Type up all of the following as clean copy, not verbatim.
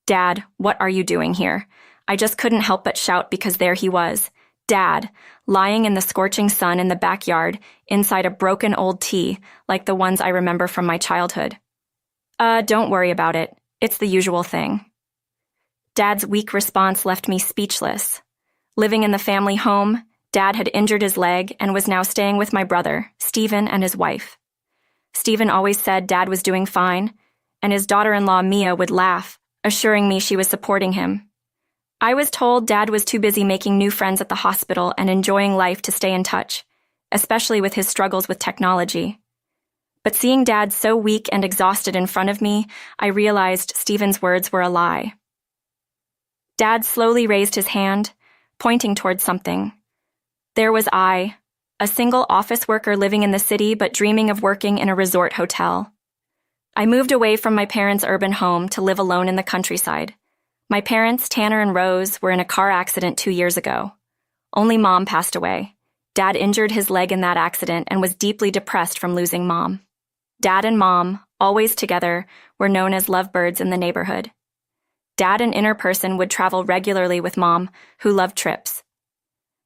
"Dad, what are you doing here?" I just couldn't help but shout because there he was. Dad, lying in the scorching sun in the backyard, inside a broken old tea, like the ones I remember from my childhood. Don't worry about it. It's the usual thing." Dad's weak response left me speechless. Living in the family home, Dad had injured his leg and was now staying with my brother, Stephen, and his wife. Stephen always said Dad was doing fine, and his daughter-in-law Mia would laugh, assuring me she was supporting him. I was told Dad was too busy making new friends at the hospital and enjoying life to stay in touch, especially with his struggles with technology. But seeing Dad so weak and exhausted in front of me, I realized Stephen's words were a lie. Dad slowly raised his hand, pointing towards something. There was I, a single office worker living in the city but dreaming of working in a resort hotel. I moved away from my parents' urban home to live alone in the countryside. My parents, Tanner and Rose, were in a car accident 2 years ago. Only Mom passed away. Dad injured his leg in that accident and was deeply depressed from losing Mom. Dad and Mom, always together, were known as lovebirds in the neighborhood. Dad, an inner person, would travel regularly with Mom, who loved trips.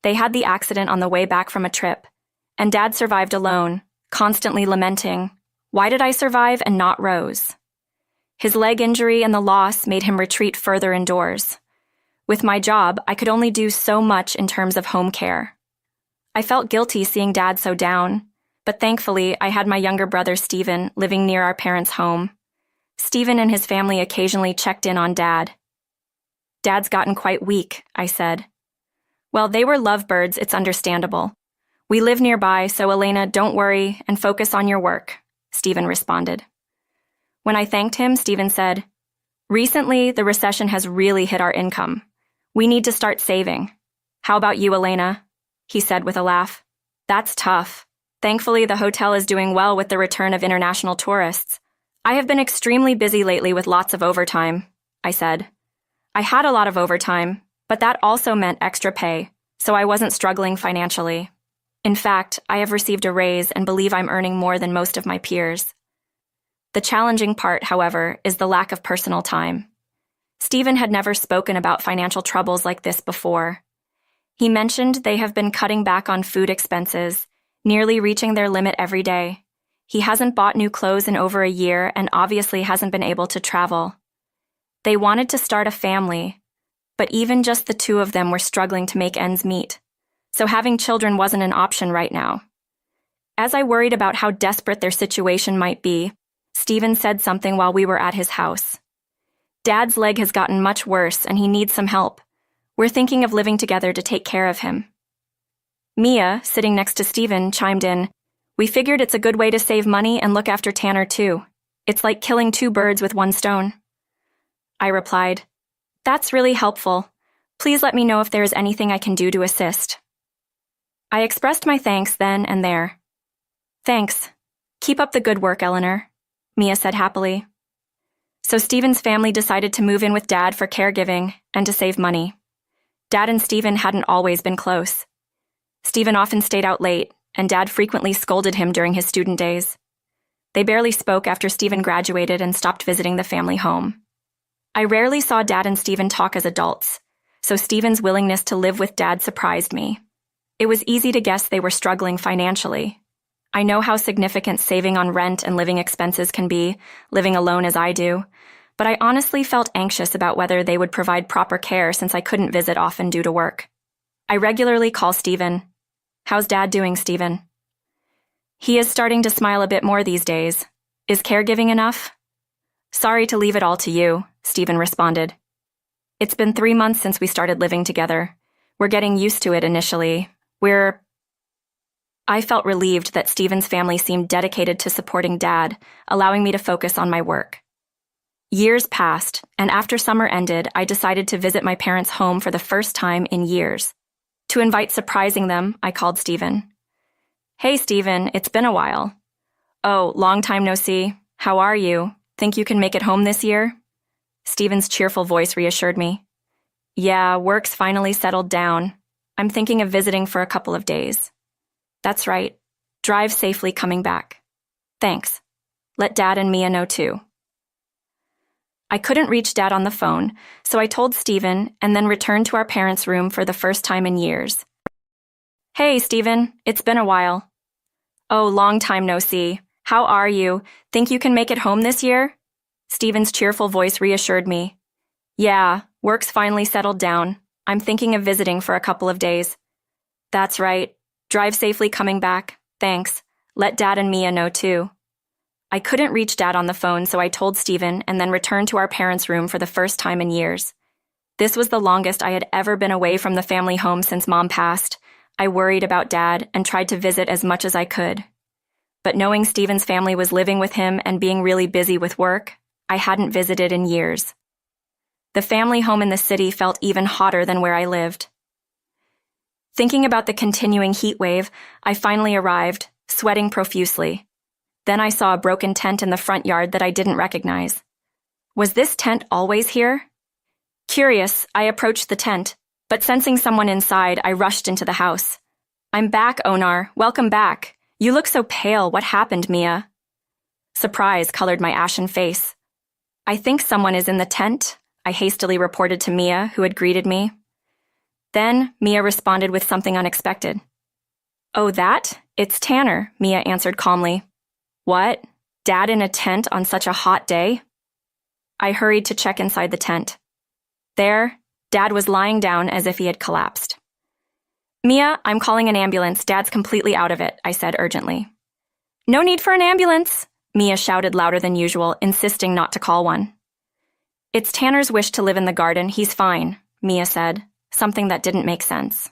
They had the accident on the way back from a trip, and Dad survived alone, constantly lamenting, "Why did I survive and not Rose?" His leg injury and the loss made him retreat further indoors. With my job, I could only do so much in terms of home care. I felt guilty seeing Dad so down, but thankfully I had my younger brother Stephen living near our parents' home. Stephen and his family occasionally checked in on Dad. "Dad's gotten quite weak," I said. "Well, they were lovebirds, it's understandable. We live nearby, so Elena, don't worry and focus on your work," Stephen responded. When I thanked him, Stephen said, "Recently, the recession has really hit our income. We need to start saving. How about you, Elena?" he said with a laugh. "That's tough. Thankfully, the hotel is doing well with the return of international tourists. I have been extremely busy lately with lots of overtime," I said. I had a lot of overtime, but that also meant extra pay, so I wasn't struggling financially. In fact, I have received a raise and believe I'm earning more than most of my peers. The challenging part, however, is the lack of personal time. Stephen had never spoken about financial troubles like this before. He mentioned they have been cutting back on food expenses, nearly reaching their limit every day. He hasn't bought new clothes in over a year and obviously hasn't been able to travel. They wanted to start a family, but even just the two of them were struggling to make ends meet, so having children wasn't an option right now. As I worried about how desperate their situation might be, Stephen said something while we were at his house. "Dad's leg has gotten much worse and he needs some help. We're thinking of living together to take care of him." Mia, sitting next to Stephen, chimed in, "We figured it's a good way to save money and look after Tanner too. It's like killing 2 birds with 1 stone." I replied, "That's really helpful. Please let me know if there is anything I can do to assist." I expressed my thanks then and there. "Thanks. Keep up the good work, Eleanor," Mia said happily. So Stephen's family decided to move in with Dad for caregiving and to save money. Dad and Stephen hadn't always been close. Stephen often stayed out late, and Dad frequently scolded him during his student days. They barely spoke after Stephen graduated and stopped visiting the family home. I rarely saw Dad and Stephen talk as adults, so Stephen's willingness to live with Dad surprised me. It was easy to guess they were struggling financially. I know how significant saving on rent and living expenses can be, living alone as I do, but I honestly felt anxious about whether they would provide proper care since I couldn't visit often due to work. I regularly call Stephen. "How's Dad doing, Stephen?" "He is starting to smile a bit more these days. Is caregiving enough?" "Sorry to leave it all to you," Stephen responded. "It's been 3 months since we started living together. We're getting used to it initially. I felt relieved that Stephen's family seemed dedicated to supporting Dad, allowing me to focus on my work. Years passed, and after summer ended, I decided to visit my parents' home for the first time in years. To invite surprising them, I called Stephen. "Hey, Stephen, it's been a while." "Oh, long time no see. How are you? Think you can make it home this year?" Stephen's cheerful voice reassured me. "Yeah, work's finally settled down. I'm thinking of visiting for a couple of days." "That's right. Drive safely coming back." "Thanks. Let Dad and Mia know too." I couldn't reach Dad on the phone, so I told Steven and then returned to our parents' room for the first time in years. Hey, Steven, it's been a while. Oh, long time no see. How are you? Think you can make it home this year? Steven's cheerful voice reassured me. Yeah, work's finally settled down. I'm thinking of visiting for a couple of days. That's right. Drive safely coming back. Thanks. Let Dad and Mia know too. I couldn't reach Dad on the phone, so I told Steven and then returned to our parents' room for the first time in years. This was the longest I had ever been away from the family home since Mom passed. I worried about Dad and tried to visit as much as I could. But knowing Steven's family was living with him and being really busy with work, I hadn't visited in years. The family home in the city felt even hotter than where I lived. Thinking about the continuing heat wave, I finally arrived, sweating profusely. Then I saw a broken tent in the front yard that I didn't recognize. Was this tent always here? Curious, I approached the tent, but sensing someone inside, I rushed into the house. I'm back, Onar. Welcome back. You look so pale. What happened, Mia? Surprise colored my ashen face. I think someone is in the tent, I hastily reported to Mia, who had greeted me. Then, Mia responded with something unexpected. Oh, that? It's Tanner, Mia answered calmly. What? Dad in a tent on such a hot day? I hurried to check inside the tent. There, Dad was lying down as if he had collapsed. Mia, I'm calling an ambulance. Dad's completely out of it, I said urgently. No need for an ambulance, Mia shouted louder than usual, insisting not to call one. It's Tanner's wish to live in the garden. He's fine, Mia said, something that didn't make sense.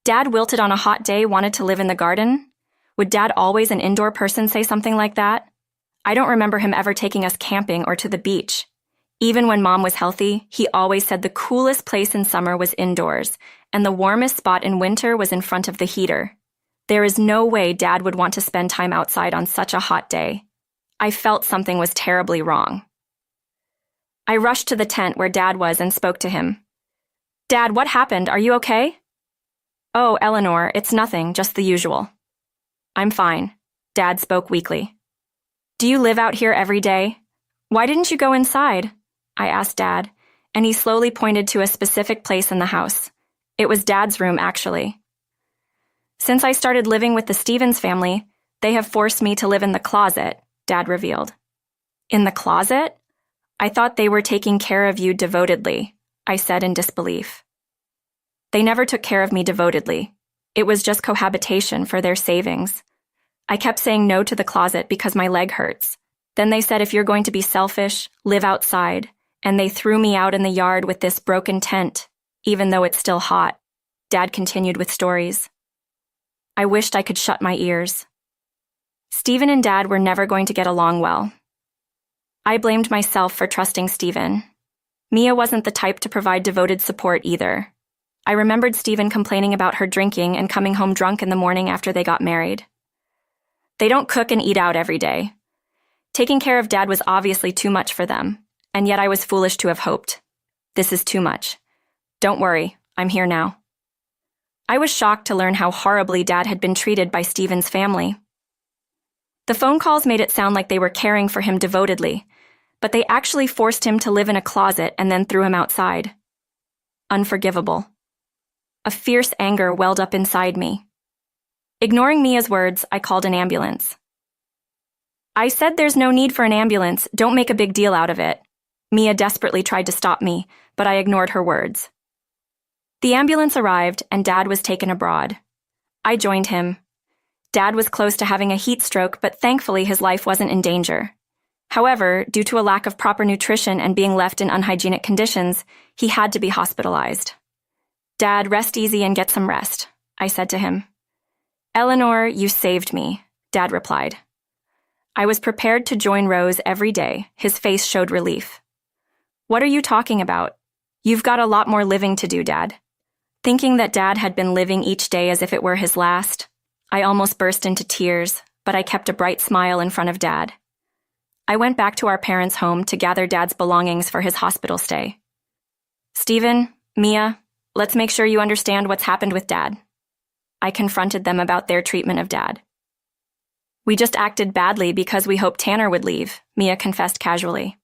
Dad wilted on a hot day, wanted to live in the garden? Would Dad, always an indoor person, say something like that? I don't remember him ever taking us camping or to the beach. Even when Mom was healthy, he always said the coolest place in summer was indoors, and the warmest spot in winter was in front of the heater. There is no way Dad would want to spend time outside on such a hot day. I felt something was terribly wrong. I rushed to the tent where Dad was and spoke to him. Dad, what happened? Are you okay? Oh, Eleanor, it's nothing, just the usual. I'm fine, Dad spoke weakly. Do you live out here every day? Why didn't you go inside? I asked Dad, and he slowly pointed to a specific place in the house. It was Dad's room, actually. Since I started living with the Stevens family, they have forced me to live in the closet, Dad revealed. In the closet? I thought they were taking care of you devotedly, I said in disbelief. They never took care of me devotedly. It was just cohabitation for their savings. I kept saying no to the closet because my leg hurts. Then they said if you're going to be selfish, live outside, and they threw me out in the yard with this broken tent, even though it's still hot. Dad continued with stories. I wished I could shut my ears. Steven and Dad were never going to get along well. I blamed myself for trusting Steven. Mia wasn't the type to provide devoted support either. I remembered Steven complaining about her drinking and coming home drunk in the morning after they got married. They don't cook and eat out every day. Taking care of Dad was obviously too much for them, and yet I was foolish to have hoped. This is too much. Don't worry, I'm here now. I was shocked to learn how horribly Dad had been treated by Steven's family. The phone calls made it sound like they were caring for him devotedly, but they actually forced him to live in a closet and then threw him outside. Unforgivable. A fierce anger welled up inside me. Ignoring Mia's words, I called an ambulance. I said there's no need for an ambulance, don't make a big deal out of it. Mia desperately tried to stop me, but I ignored her words. The ambulance arrived and Dad was taken abroad. I joined him. Dad was close to having a heat stroke, but thankfully his life wasn't in danger. However, due to a lack of proper nutrition and being left in unhygienic conditions, he had to be hospitalized. Dad, rest easy and get some rest, I said to him. Eleanor, you saved me, Dad replied. I was prepared to join Rose every day. His face showed relief. What are you talking about? You've got a lot more living to do, Dad. Thinking that Dad had been living each day as if it were his last, I almost burst into tears, but I kept a bright smile in front of Dad. I went back to our parents' home to gather Dad's belongings for his hospital stay. Steven, Mia, let's make sure you understand what's happened with Dad. I confronted them about their treatment of Dad. We just acted badly because we hoped Tanner would leave, Mia confessed casually.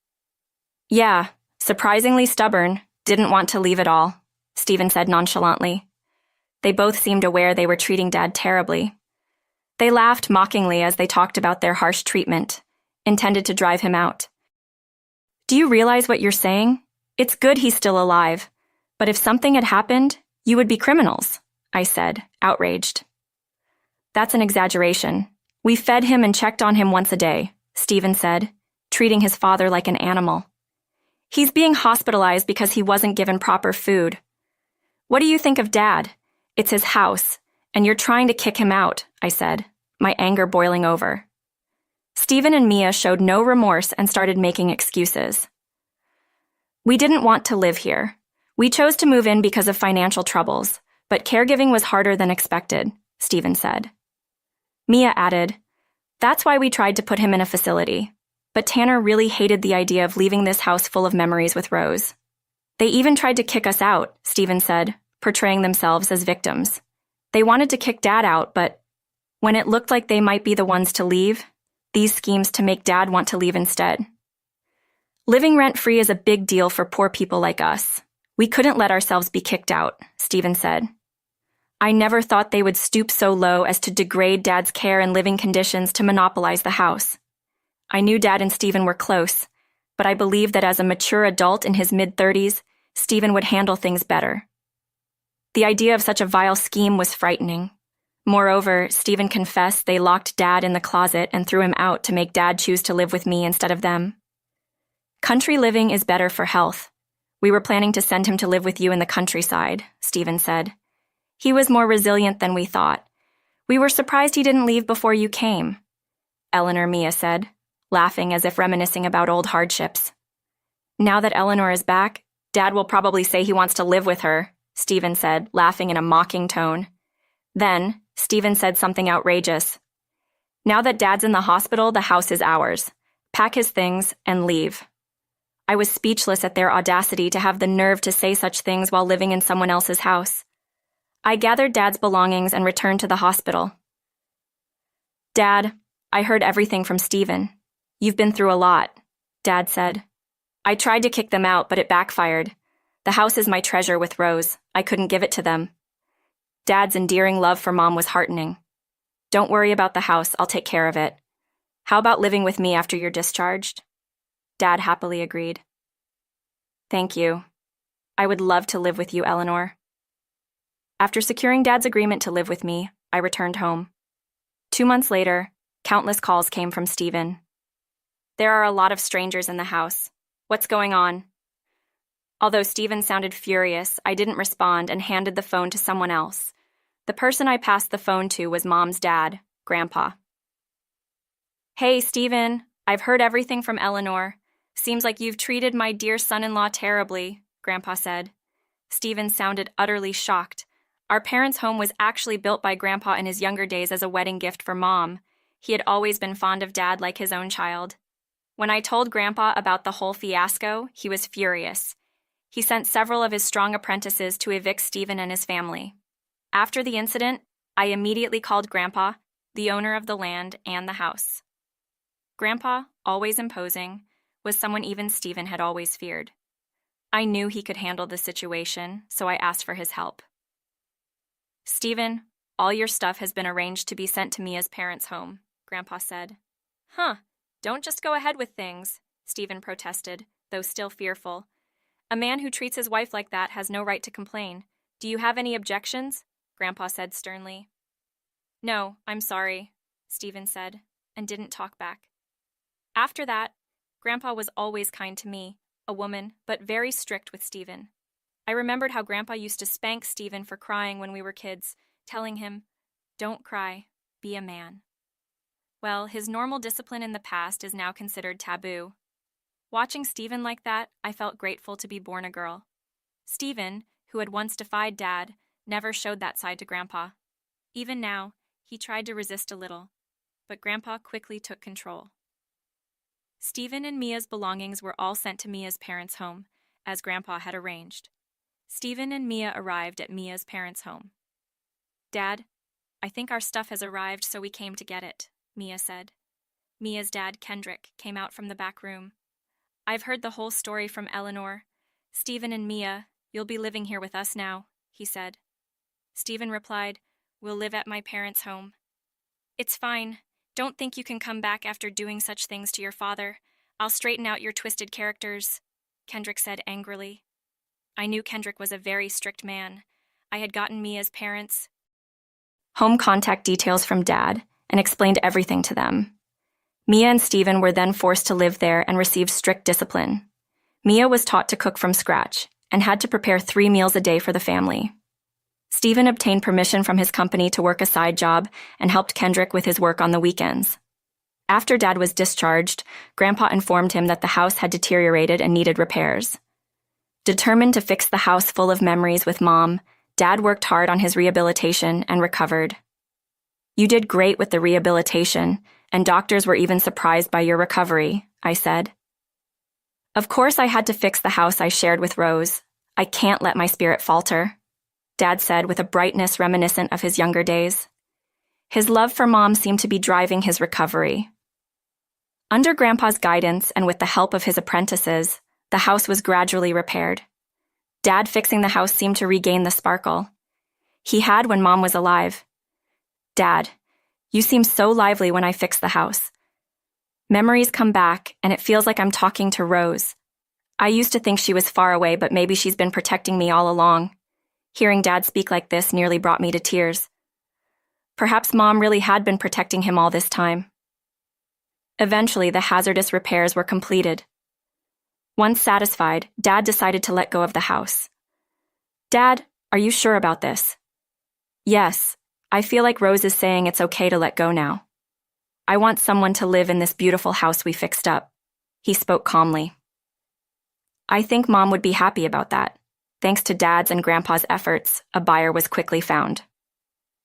Yeah, surprisingly stubborn, didn't want to leave at all, Stephen said nonchalantly. They both seemed aware they were treating Dad terribly. They laughed mockingly as they talked about their harsh treatment, intended to drive him out. Do you realize what you're saying? It's good he's still alive, but if something had happened, you would be criminals, I said, outraged. That's an exaggeration. We fed him and checked on him once a day, Stephen said, treating his father like an animal. He's being hospitalized because he wasn't given proper food. What do you think of Dad? It's his house, and you're trying to kick him out, I said, my anger boiling over. Stephen and Mia showed no remorse and started making excuses. We didn't want to live here. We chose to move in because of financial troubles, but caregiving was harder than expected, Stephen said. Mia added, That's why we tried to put him in a facility. But Tanner really hated the idea of leaving this house full of memories with Rose. They even tried to kick us out, Stephen said, portraying themselves as victims. They wanted to kick Dad out, but when it looked like they might be the ones to leave, these schemes to make Dad want to leave instead. Living rent-free is a big deal for poor people like us. We couldn't let ourselves be kicked out, Stephen said. I never thought they would stoop so low as to degrade Dad's care and living conditions to monopolize the house. I knew Dad and Stephen were close, but I believed that as a mature adult in his mid-30s, Stephen would handle things better. The idea of such a vile scheme was frightening. Moreover, Stephen confessed they locked Dad in the closet and threw him out to make Dad choose to live with me instead of them. Country living is better for health. We were planning to send him to live with you in the countryside, Stephen said. He was more resilient than we thought. We were surprised he didn't leave before you came, Mia said, laughing as if reminiscing about old hardships. Now that Eleanor is back, Dad will probably say he wants to live with her, Stephen said, laughing in a mocking tone. Then, Stephen said something outrageous. Now that Dad's in the hospital, the house is ours. Pack his things and leave. I was speechless at their audacity to have the nerve to say such things while living in someone else's house. I gathered Dad's belongings and returned to the hospital. Dad, I heard everything from Stephen. You've been through a lot, Dad said. I tried to kick them out, but it backfired. The house is my treasure with Rose. I couldn't give it to them. Dad's endearing love for Mom was heartening. Don't worry about the house, I'll take care of it. How about living with me after you're discharged? Dad happily agreed. Thank you. I would love to live with you, Eleanor. After securing Dad's agreement to live with me, I returned home. 2 months later, countless calls came from Stephen. There are a lot of strangers in the house. What's going on? Although Stephen sounded furious, I didn't respond and handed the phone to someone else. The person I passed the phone to was Mom's dad, Grandpa. Hey, Stephen, I've heard everything from Eleanor. Seems like you've treated my dear son-in-law terribly, Grandpa said. Stephen sounded utterly shocked. Our parents' home was actually built by Grandpa in his younger days as a wedding gift for Mom. He had always been fond of Dad like his own child. When I told Grandpa about the whole fiasco, he was furious. He sent several of his strong apprentices to evict Stephen and his family. After the incident, I immediately called Grandpa, the owner of the land and the house. Grandpa, always imposing, was someone even Stephen had always feared. I knew he could handle the situation, so I asked for his help. Stephen, all your stuff has been arranged to be sent to Mia's parents' home, Grandpa said. Don't just go ahead with things, Stephen protested, though still fearful. A man who treats his wife like that has no right to complain. Do you have any objections? Grandpa said sternly. No, I'm sorry, Stephen said, and didn't talk back. After that, Grandpa was always kind to me, a woman, but very strict with Stephen. I remembered how Grandpa used to spank Stephen for crying when we were kids, telling him, "Don't cry, be a man." Well, his normal discipline in the past is now considered taboo. Watching Stephen like that, I felt grateful to be born a girl. Stephen, who had once defied Dad, never showed that side to Grandpa. Even now, he tried to resist a little, but Grandpa quickly took control. Stephen and Mia's belongings were all sent to Mia's parents' home, as Grandpa had arranged. Stephen and Mia arrived at Mia's parents' home. Dad, I think our stuff has arrived, so we came to get it, Mia said. Mia's dad, Kendrick, came out from the back room. I've heard the whole story from Eleanor. Stephen and Mia, you'll be living here with us now, he said. Stephen replied, We'll live at my parents' home. It's fine. Don't think you can come back after doing such things to your father. I'll straighten out your twisted characters, Kendrick said angrily. I knew Kendrick was a very strict man. I had gotten Mia's parents home contact details from Dad and explained everything to them. Mia and Stephen were then forced to live there and receive strict discipline. Mia was taught to cook from scratch and had to prepare 3 meals a day for the family. Stephen obtained permission from his company to work a side job and helped Kendrick with his work on the weekends. After Dad was discharged, Grandpa informed him that the house had deteriorated and needed repairs. Determined to fix the house full of memories with Mom, Dad worked hard on his rehabilitation and recovered. You did great with the rehabilitation, and doctors were even surprised by your recovery, I said. Of course I had to fix the house I shared with Rose. I can't let my spirit falter, Dad said with a brightness reminiscent of his younger days. His love for Mom seemed to be driving his recovery. Under Grandpa's guidance and with the help of his apprentices, the house was gradually repaired. Dad fixing the house seemed to regain the sparkle he had when Mom was alive. Dad, you seem so lively when I fix the house. Memories come back, and it feels like I'm talking to Rose. I used to think she was far away, but maybe she's been protecting me all along. Hearing Dad speak like this nearly brought me to tears. Perhaps Mom really had been protecting him all this time. Eventually, the hazardous repairs were completed. Once satisfied, Dad decided to let go of the house. Dad, are you sure about this? Yes, I feel like Rose is saying it's okay to let go now. I want someone to live in this beautiful house we fixed up. He spoke calmly. I think Mom would be happy about that. Thanks to Dad's and Grandpa's efforts, a buyer was quickly found.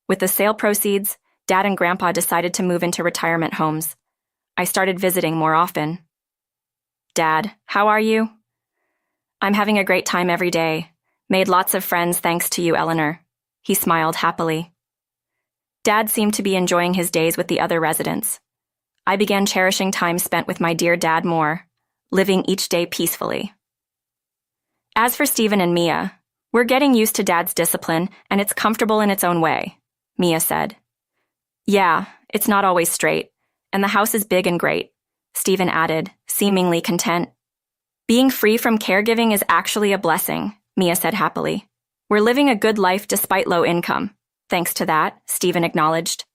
With the sale proceeds, Dad and Grandpa decided to move into retirement homes. I started visiting more often. Dad, how are you? I'm having a great time every day. Made lots of friends thanks to you, Eleanor. He smiled happily. Dad seemed to be enjoying his days with the other residents. I began cherishing time spent with my dear Dad more, living each day peacefully. As for Stephen and Mia, we're getting used to Dad's discipline, and it's comfortable in its own way, Mia said. Yeah, it's not always straight, and the house is big and great, Stephen added, seemingly content. Being free from caregiving is actually a blessing, Mia said happily. We're living a good life despite low income. Thanks to that, Stephen acknowledged.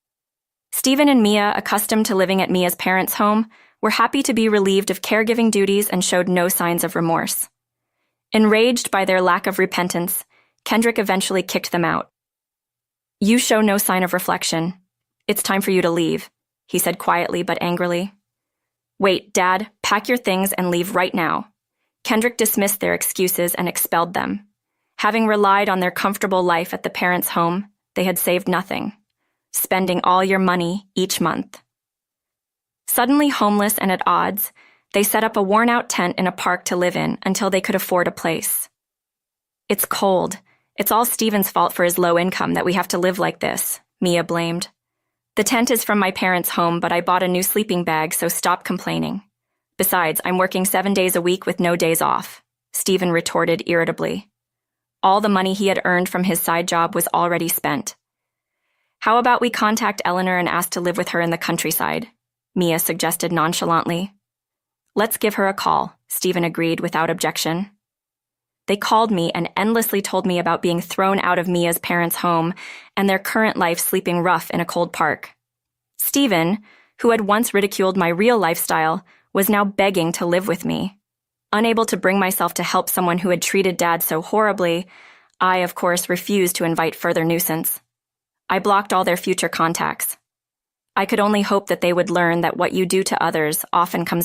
Stephen and Mia, accustomed to living at Mia's parents' home, were happy to be relieved of caregiving duties and showed no signs of remorse. Enraged by their lack of repentance, Kendrick eventually kicked them out. You show no sign of reflection. It's time for you to leave, he said quietly but angrily. Wait, Dad, pack your things and leave right now. Kendrick dismissed their excuses and expelled them. Having relied on their comfortable life at the parents' home, they had saved nothing, spending all your money each month. Suddenly homeless and at odds, they set up a worn-out tent in a park to live in until they could afford a place. It's cold. It's all Stephen's fault for his low income that we have to live like this, Mia blamed. The tent is from my parents' home, but I bought a new sleeping bag, so stop complaining. Besides, I'm working 7 days a week with no days off, Stephen retorted irritably. All the money he had earned from his side job was already spent. How about we contact Eleanor and ask to live with her in the countryside? Mia suggested nonchalantly. Let's give her a call, Stephen agreed without objection. They called me and endlessly told me about being thrown out of Mia's parents' home and their current life sleeping rough in a cold park. Stephen, who had once ridiculed my real lifestyle, was now begging to live with me. Unable to bring myself to help someone who had treated Dad so horribly, I, of course, refused to invite further nuisance. I blocked all their future contacts. I could only hope that they would learn that what you do to others often comes back